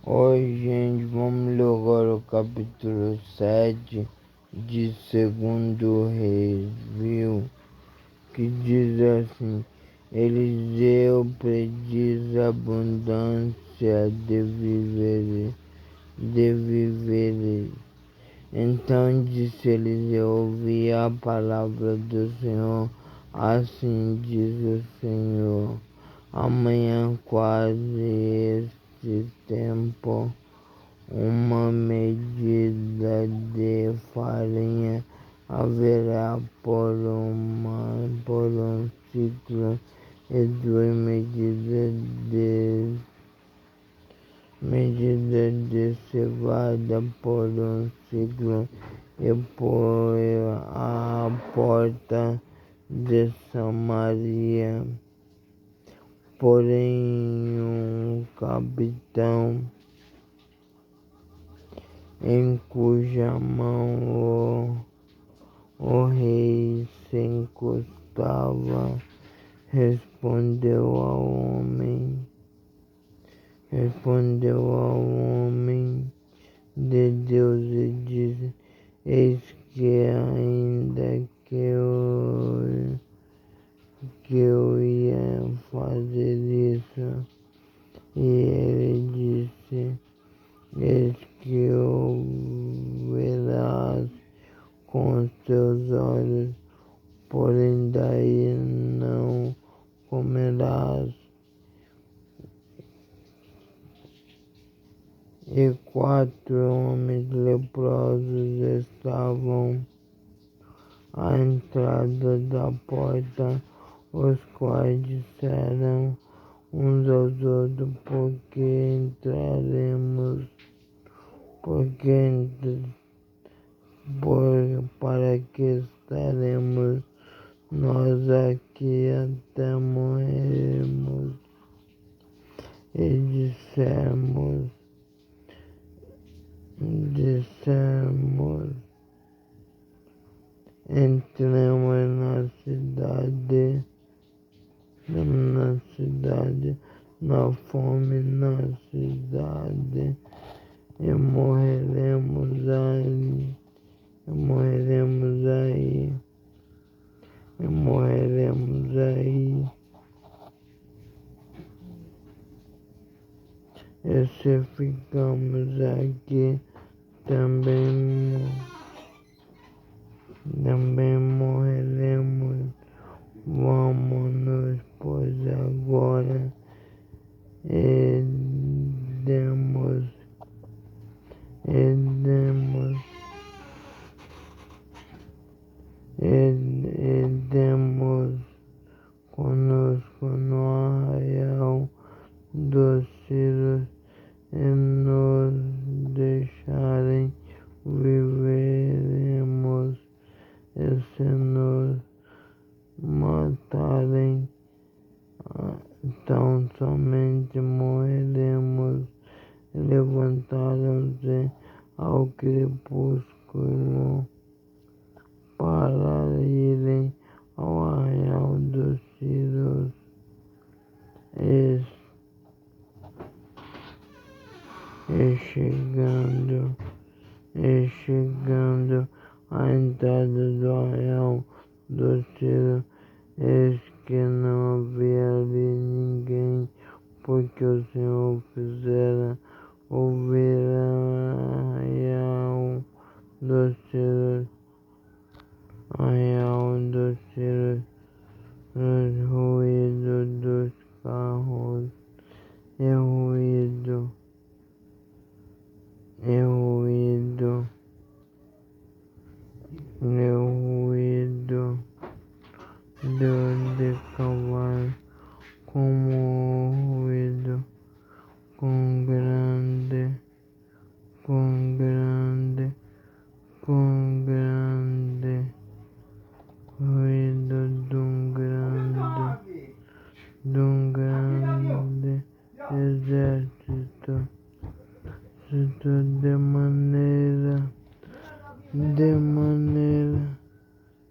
Oi, gente, vamos ler agora o capítulo 7 de Segundo Reis, viu? Que diz assim: Eliseu prediz abundância de víveres. Então disse Eliseu: ouvi a palavra do Senhor, assim diz o Senhor. Amanhã, quase este tempo, uma medida de farinha haverá por um ciclo, e duas medidas de cevada por um ciclo, e por a porta de Samaria. Porém, um capitão em cuja mão o rei se encostava, respondeu ao homem de Deus e disse: eis que ainda que eu ia fazer isso. E ele disse: eis que o verás com os teus olhos, porém daí não comerás. E 4 homens leprosos estavam à entrada da porta, os quais disseram uns aos outros: para que estaremos nós aqui até morrermos? E dissemos: entremos na cidade, na fome na cidade, e morreremos aí. E se ficamos aqui, também morreremos. Vamos-nos, pois, agora e demos conosco no arraial dos Círios, e nos deixarem viveremos, e se nos matarem, tão somente morreremos. Levantaram-se ao crepúsculo para irem ao arraial dos Círios, e chegando à entrada do arraial dos Círios, eis que não havia ali ninguém, porque o Senhor fizera ouvir arraial dos Círios, ruído dos carros, e ruído de cavalos, como ruído com grande ruído de um grande exército,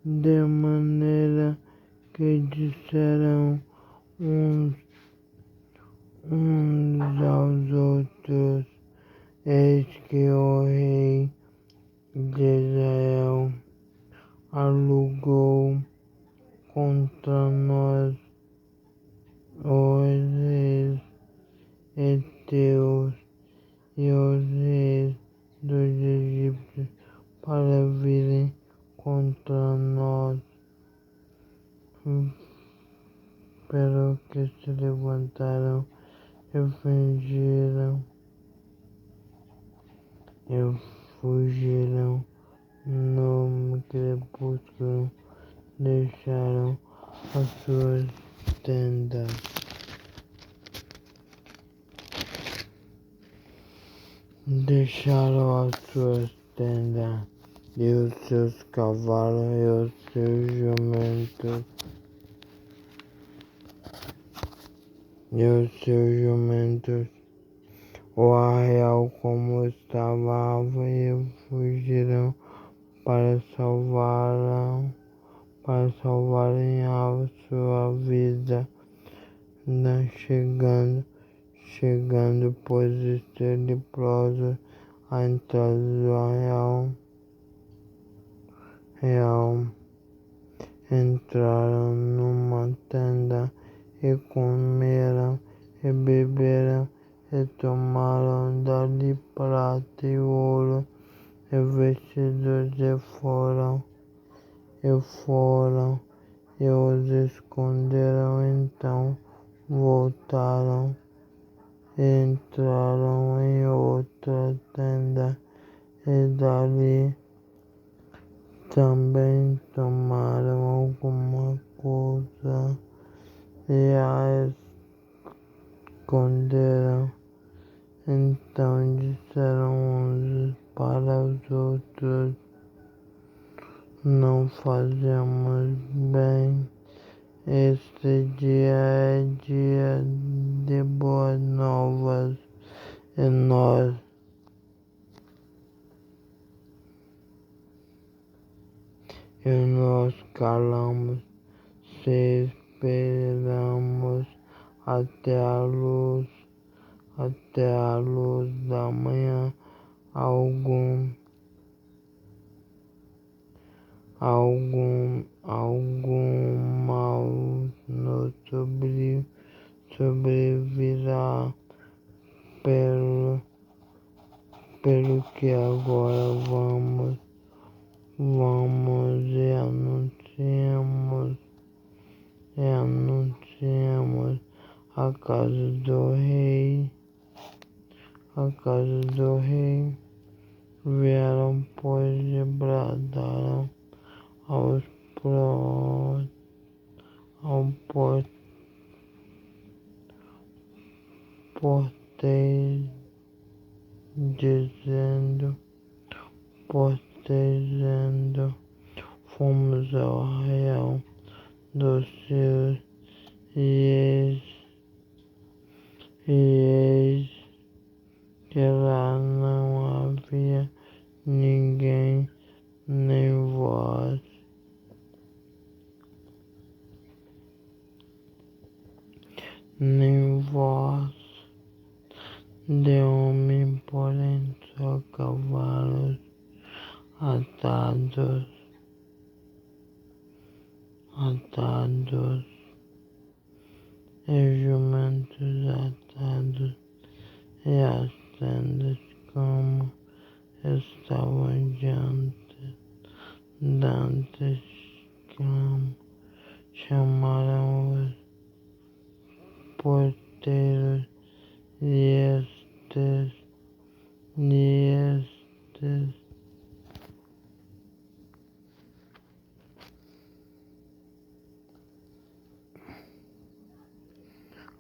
de maneira que disseram uns aos outros: Eis que o rei de Israel alugou contra nós os reis heteus e os reis dos egípcios para virem contra nós, pelo que se levantaram e fugiram no crepúsculo, deixaram as suas tendas. Deixaram as suas tendas e os seus cavalos e os seus jumentos. O arraial como estava e fugiram para salvarem a sua vida, chegando pois este leproso à entrada do arraial. Entraram numa tenda e comeram e beberam e tomaram dali prata e ouro e vestidos e os esconderam. Então voltaram e entraram em outra tenda e dali também tomaram alguma coisa e a esconderam. Então disseram uns para os outros: não fazemos bem. Este dia é dia de boas novas e nós calamos se esperamos até a luz da manhã algum mal nos sobrevirá, pelo que agora vamos e anunciamos a casa do rei. Vieram, pois, e bradaram ao porteiro, dizendo: fomos ao arraial dos céus e eis que lá não havia ninguém, nem voz de homem, porém só cavalos atados e jumentos atados, e as tendas como estavam dantes, chamaram os porteiros e estes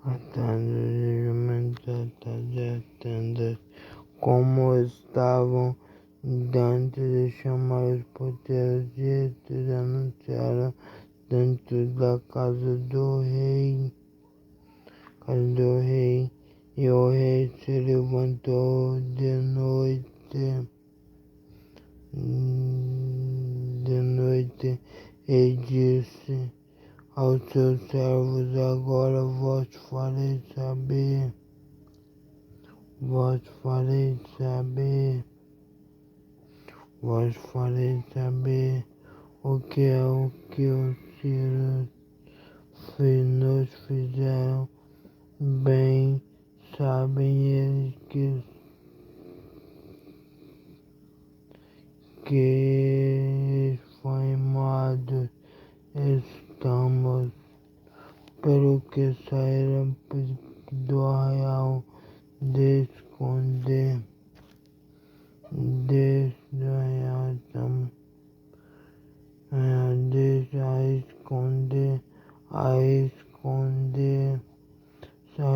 atados e jumentos atados e as tendas como estavam dantes, e chamaram os porteiros e estes anunciaram dentro da casa do rei. E o rei se levantou de noite e disse aos seus servos: agora vos farei saber vós farei saber, vós farei saber o que é o que os Círios nos fizeram bem, sabem eles que esfoimados estamos, pelo que saíram do arraial de esconder, desde o arraial estamos, desde a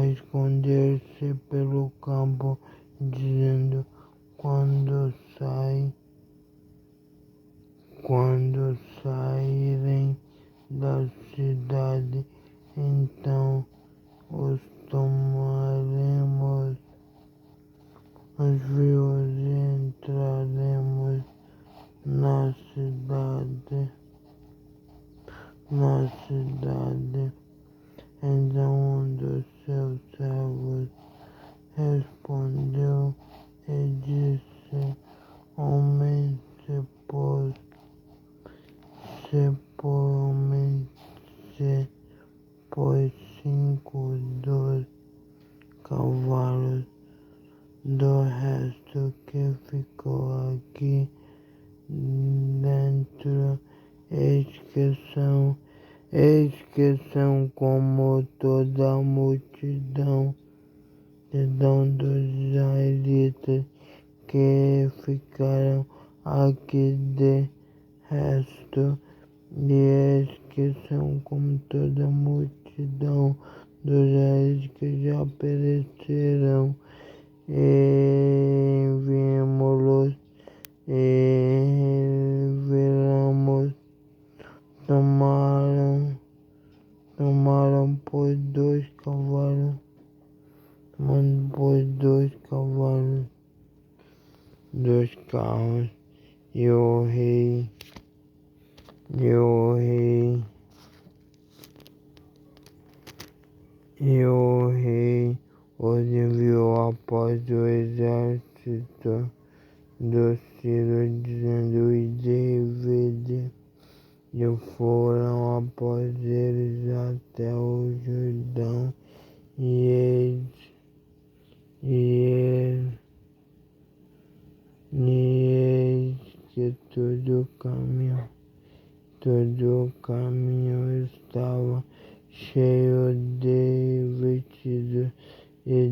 esconder-se pelo campo, dizendo, quando saírem da cidade, então os tomaremos, os vivos e entraremos na cidade. Então um dos seus servos respondeu e disse, homem, se pois 5 dos cavalos do resto que ficou aqui dentro, eis que são como toda a multidão dos israelitas que ficaram aqui de resto, e eis que são como toda a multidão dos israelitas que já pereceram, e enviemo-los e viramos, tomaram pois 2 carros, e o rei os enviou após o exército dos Círios, dizendo, ide e vede, e foram após eles até o Jordão, e eis que todo o caminho estava cheio de vestidos e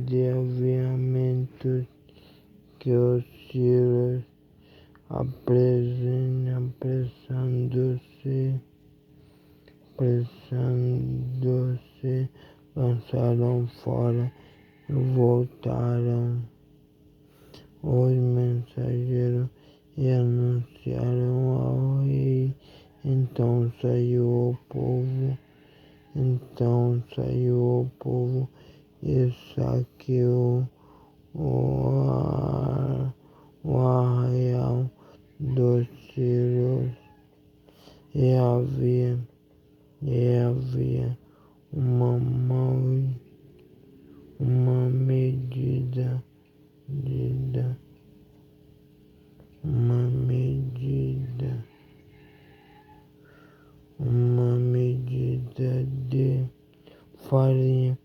de aviamentos que os Círios, apressando-se, lançaram fora e voltaram os mensageiros e anunciaram ao rei. Então saiu o povo e saqueou o arraial dos Círios, e havia uma medida de farinha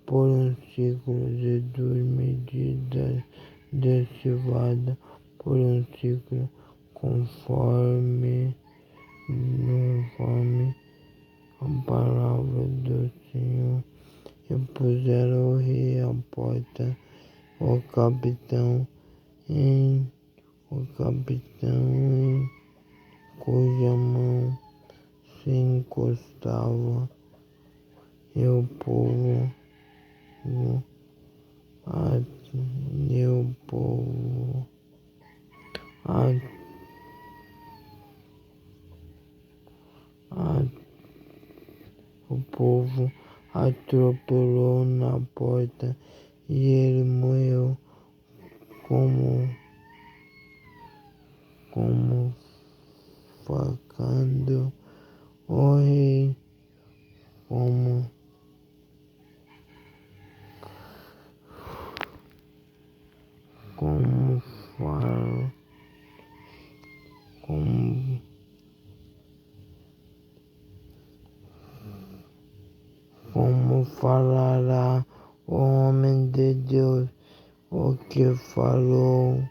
por 1 ciclo, e 2 medidas de cevada por 1 ciclo, conforme a palavra do Senhor. E puseram o rei à porta, o capitão em cuja mão se encostava, e o povo atropelou na porta, e ele morreu como facando o rei, falará o homem de Deus, o que falou,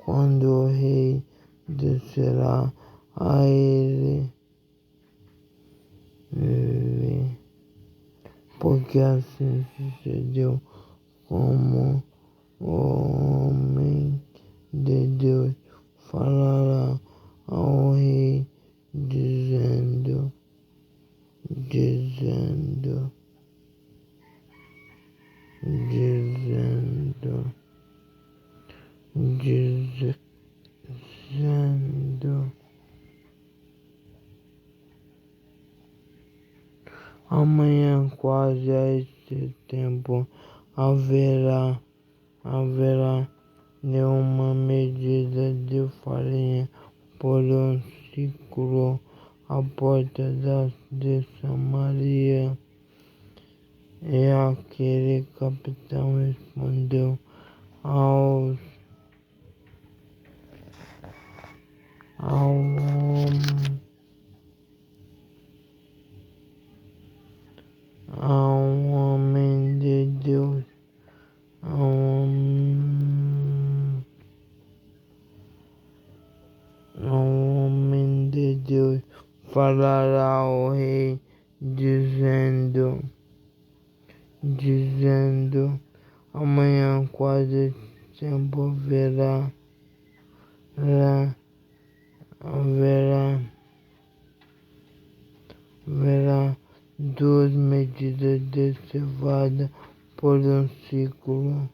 quando o rei descerá a ele, porque assim sucedeu como o homem de Deus falará ao rei, dizendo, dizendo, amanhã quase a este tempo haverá nenhuma medida de farinha por ciclo à porta de Samaria. E aquele capitão respondeu ao homem de Deus, ao homem de Deus falará ao rei, dizendo, amanhã quase esse tempo haverá 2 medidas de cevada por ciclo,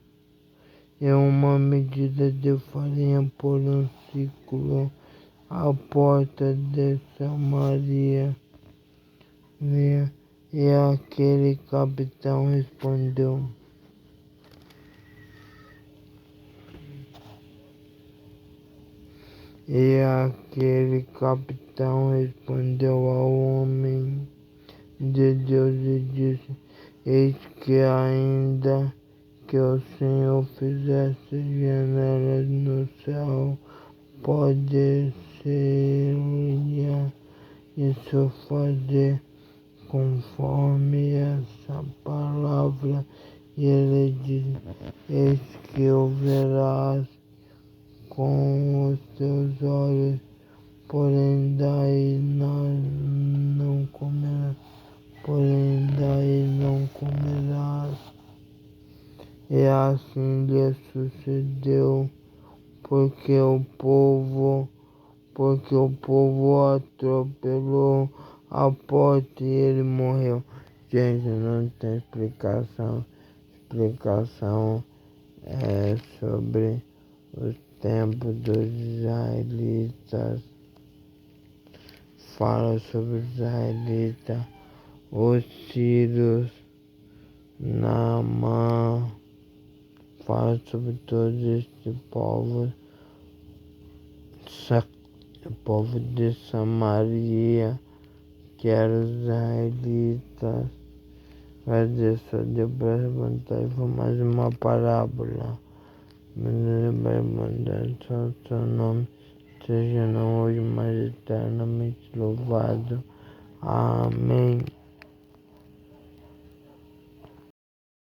e uma medida de farinha por ciclo à porta de Samaria. E aquele capitão respondeu ao homem de Deus e disse, eis que ainda que o Senhor fizesse janelas no céu, pode ser isso fazer conforme essa palavra. E ele diz, eis que o verás com os teus olhos, porém daí não comerás. E assim lhe sucedeu, porque o povo atropelou a porta e ele morreu. Gente, não tem explicação. Explicação é sobre os tempos dos israelitas. Fala sobre os israelitas, os sírios, Naamã. Fala sobre todos estes povos. O povo de Samaria, que eram os israelitas. Mas Deus só deu para levantar e foi mais uma parábola. Mas só seu nome seja não hoje, mas eternamente louvado. Amém.